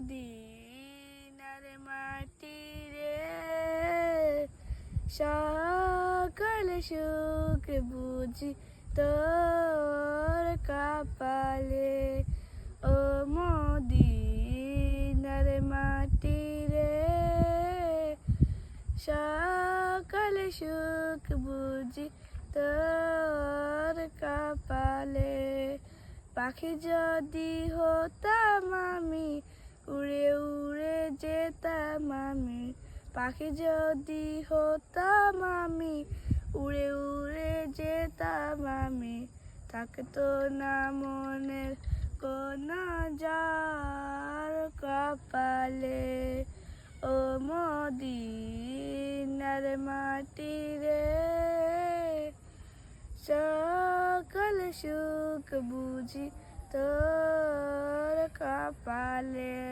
মদিনার মাটি রে, সকল সুখ বুঝি তোর কপালে। ও মদিনার মাটি রে, সকল সুখ বুঝি তোর কপালে। পাখি যদি হতাম আমি, উড়ে উড়ে যেতাম আমি। পাখি যদি হতাম আমি, উড়ে উড়ে যেতাম আমি। থাকতো না মনের কোন যার কপালে। ও মদিনার মাটি রে, সকল সুখ বুঝি তোর কপালে।